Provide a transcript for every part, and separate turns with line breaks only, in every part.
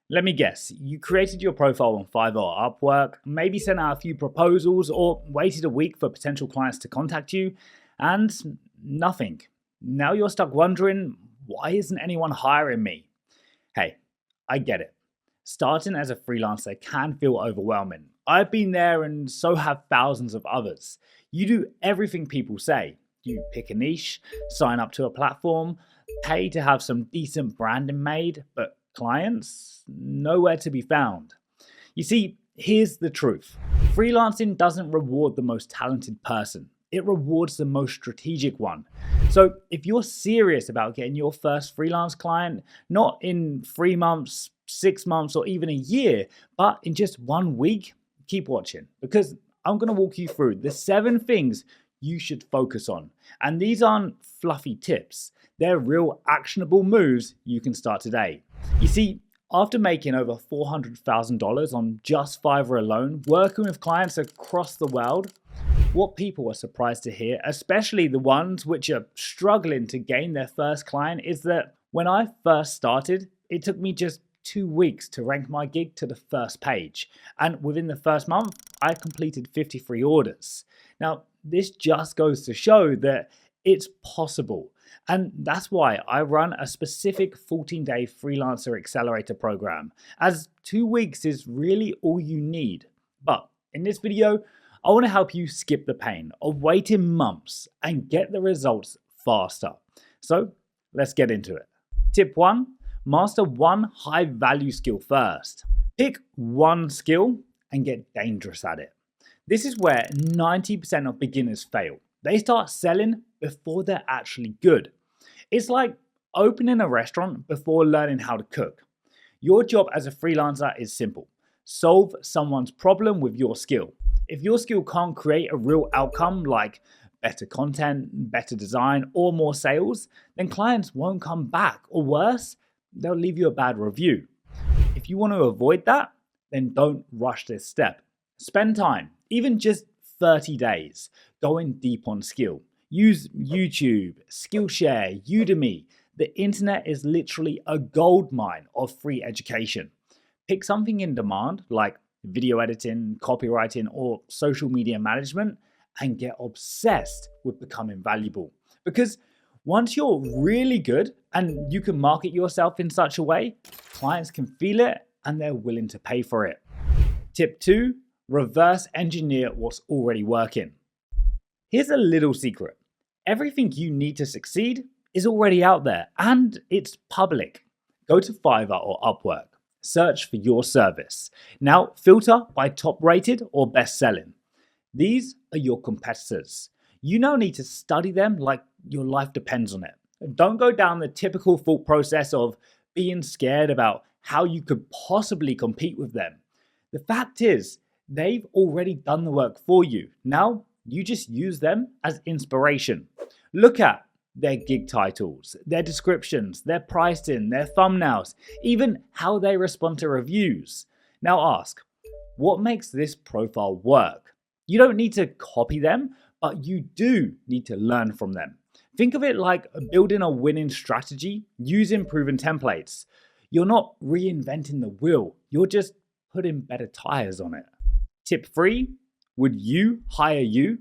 Let me guess, you created your profile on Fiverr or Upwork, maybe sent out a few proposals or waited a week for potential clients to contact you, and nothing. Now you're stuck wondering, why isn't anyone hiring me? Hey, I get it. Starting as a freelancer can feel overwhelming. I've been there and so have thousands of others. You do everything people say. You pick a niche, sign up to a platform, pay to have some decent branding made, but clients? Nowhere to be found. You see, here's the truth. Freelancing doesn't reward the most talented person. It rewards the most strategic one. So if you're serious about getting your first freelance client, not in 3 months, 6 months, or even a year, but in just 1 week, keep watching because I'm going to walk you through the 7 things you should focus on. And these aren't fluffy tips. They're real actionable moves you can start today. You see, after making over $400,000 on just Fiverr alone, working with clients across the world, what people are surprised to hear, especially the ones which are struggling to gain their first client, is that when I first started, it took me just 2 weeks to rank my gig to the first page. And within the first month, I completed 53 orders. Now, this just goes to show that it's possible. And that's why I run a specific 14-day Freelancer Accelerator program, as 2 weeks is really all you need. But in this video, I want to help you skip the pain of waiting months and get the results faster. So let's get into it. Tip 1, master one high value skill first. Pick one skill and get dangerous at it. This is where 90% of beginners fail. They start selling before they're actually good. It's like opening a restaurant before learning how to cook. Your job as a freelancer is simple. Solve someone's problem with your skill. If your skill can't create a real outcome like better content, better design, or more sales, then clients won't come back, or worse, they'll leave you a bad review. If you want to avoid that, then don't rush this step. Spend time, even just 30 days, going deep on skill. Use YouTube, Skillshare, Udemy. The internet is literally a goldmine of free education. Pick something in demand like video editing, copywriting, or social media management and get obsessed with becoming valuable. Because once you're really good and you can market yourself in such a way, clients can feel it and they're willing to pay for it. Tip 2, reverse engineer what's already working. Here's a little secret. Everything you need to succeed is already out there and it's public. Go to Fiverr or Upwork. Search for your service. Now filter by top rated or best selling. These are your competitors. You now need to study them like your life depends on it. Don't go down the typical thought process of being scared about how you could possibly compete with them. The fact is, they've already done the work for you. Now you just use them as inspiration. Look at their gig titles, their descriptions, their pricing, their thumbnails, even how they respond to reviews. Now ask, what makes this profile work? You don't need to copy them, but you do need to learn from them. Think of it like building a winning strategy using proven templates. You're not reinventing the wheel, you're just putting better tires on it. Tip 3, would you hire you?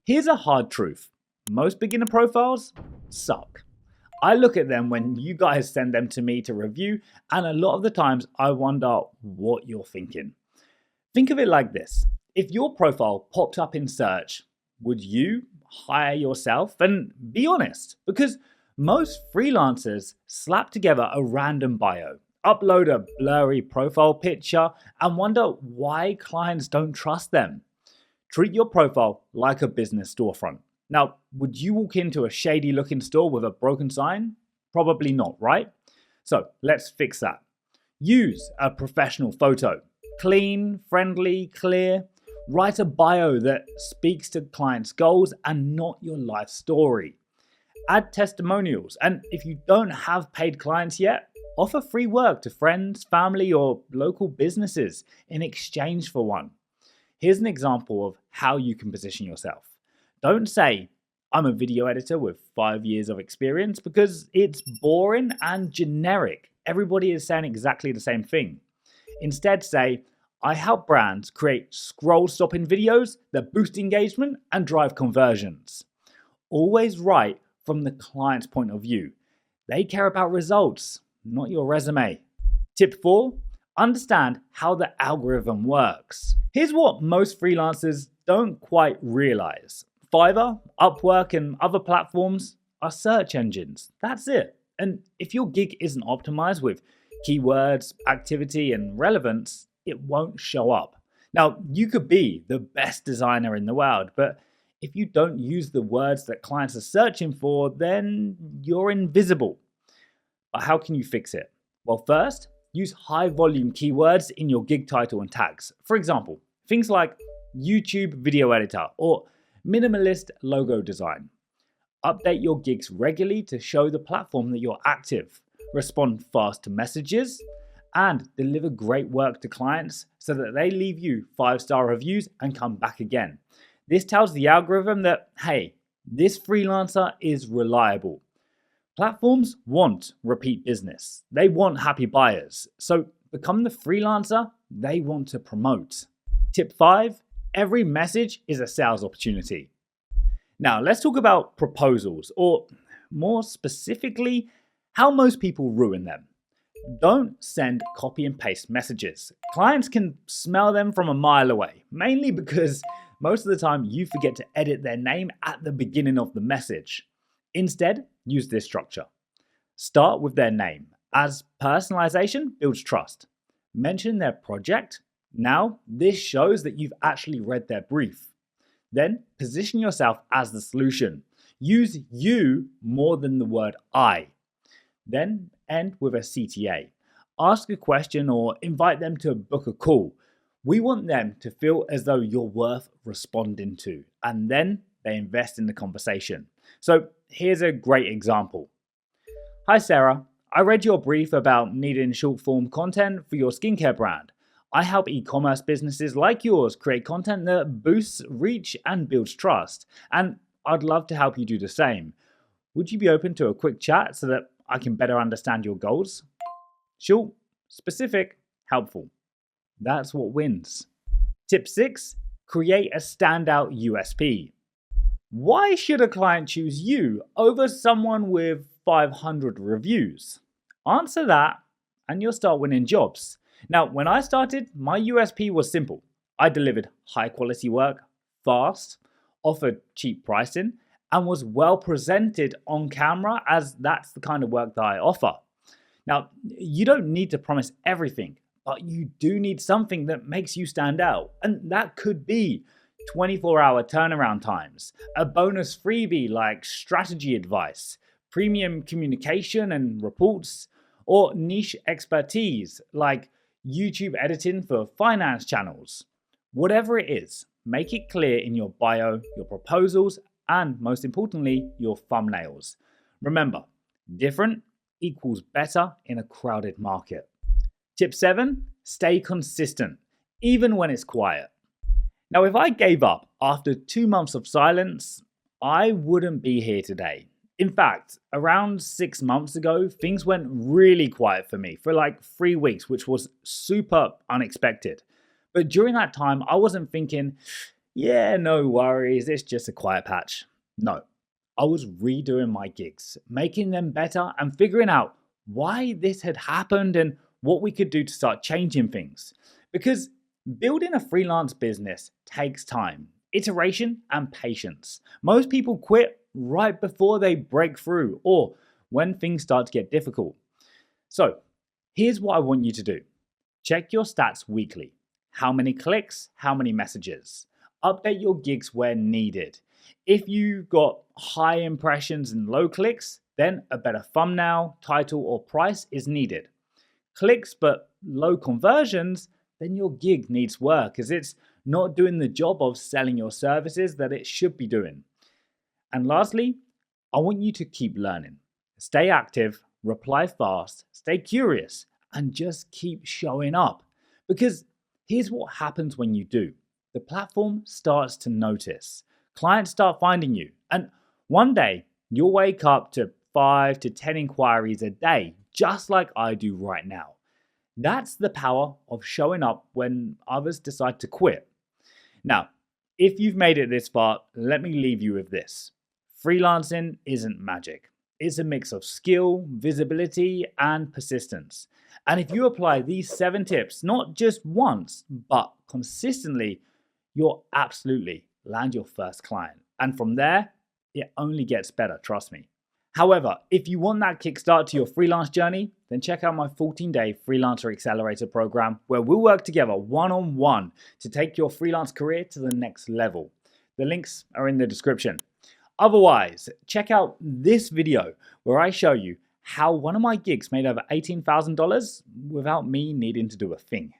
Here's a hard truth. Most beginner profiles suck. I look at them when you guys send them to me to review, and a lot of the times I wonder what you're thinking. Think of it like this. If your profile popped up in search, would you hire yourself? And be honest, because most freelancers slap together a random bio, upload a blurry profile picture, and wonder why clients don't trust them. Treat your profile like a business storefront. Now, would you walk into a shady looking store with a broken sign? Probably not, right? So let's fix that. Use a professional photo. Clean, friendly, clear. Write a bio that speaks to clients' goals and not your life story. Add testimonials, and if you don't have paid clients yet, offer free work to friends, family, or local businesses in exchange for one. Here's an example of how you can position yourself. Don't say, I'm a video editor with 5 years of experience, because it's boring and generic. everybody is saying exactly the same thing. Instead, say, I help brands create scroll-stopping videos that boost engagement and drive conversions. Always write from the client's point of view. They care about results, not your resume. Tip 4, understand how the algorithm works. Here's what most freelancers don't quite realize. Fiverr, Upwork, and other platforms are search engines. That's it. And if your gig isn't optimized with keywords, activity, and relevance, it won't show up. Now, you could be the best designer in the world, but if you don't use the words that clients are searching for, then you're invisible. But how can you fix it? Well, first, use high volume keywords in your gig title and tags. For example, things like YouTube video editor or minimalist logo design. Update your gigs regularly to show the platform that you're active. Respond fast to messages and deliver great work to clients so that they leave you 5-star reviews and come back again. This tells the algorithm that, hey, this freelancer is reliable. Platforms want repeat business. They want happy buyers. So become the freelancer they want to promote. Tip 5, every message is a sales opportunity. Now let's talk about proposals, or more specifically, how most people ruin them. Don't send copy and paste messages. Clients can smell them from a mile away, mainly because most of the time you forget to edit their name at the beginning of the message. Instead, use this structure. Start with their name, as personalization builds trust. Mention their project. Now, this shows that you've actually read their brief. Then, position yourself as the solution. Use you more than the word I. Then, end with a CTA. Ask a question or invite them to book a call. We want them to feel as though you're worth responding to, and then they invest in the conversation. So here's a great example. Hi Sarah, I read your brief about needing short form content for your skincare brand. I help e-commerce businesses like yours create content that boosts reach and builds trust, and I'd love to help you do the same. Would you be open to a quick chat so that I can better understand your goals? Short, specific, helpful. That's what wins. Tip 6, create a standout USP. Why should a client choose you over someone with 500 reviews? Answer that and you'll start winning jobs. Now, when I started, my USP was simple. I delivered high quality work, fast, offered cheap pricing, and was well presented on camera, as that's the kind of work that I offer. Now, you don't need to promise everything, but you do need something that makes you stand out. And that could be 24-hour turnaround times, a bonus freebie like strategy advice, premium communication and reports, or niche expertise like YouTube editing for finance channels. Whatever it is, make it clear in your bio, your proposals, and most importantly, your thumbnails. Remember, different equals better in a crowded market. Tip 7, stay consistent, even when it's quiet. Now, if I gave up after 2 months of silence, I wouldn't be here today. In fact, around 6 months ago, things went really quiet for me for like 3 weeks, which was super unexpected. But during that time, I wasn't thinking, yeah, no worries, it's just a quiet patch. No, I was redoing my gigs, making them better and figuring out why this had happened and what we could do to start changing things. Because building a freelance business takes time, iteration, and patience. Most people quit right before they break through or when things start to get difficult. So here's what I want you to do. Check your stats weekly. How many clicks? How many messages? Update your gigs where needed. If you've got high impressions and low clicks, then a better thumbnail, title, or price is needed. Clicks but low conversions, then your gig needs work as it's not doing the job of selling your services that it should be doing. And lastly, I want you to keep learning. Stay active, reply fast, stay curious, and just keep showing up. Because here's what happens when you do. The platform starts to notice. Clients start finding you. And one day, you'll wake up to 5 to 10 inquiries a day just like I do right now. That's the power of showing up when others decide to quit. Now, if you've made it this far, let me leave you with this. Freelancing isn't magic. It's a mix of skill, visibility, and persistence. And if you apply these 7 tips, not just once, but consistently, you'll absolutely land your first client. And from there, it only gets better, trust me. However, if you want that kickstart to your freelance journey, then check out my 14-day Freelancer Accelerator program, where we'll work together one-on-one to take your freelance career to the next level. The links are in the description. Otherwise, check out this video where I show you how one of my gigs made over $18,000 without me needing to do a thing.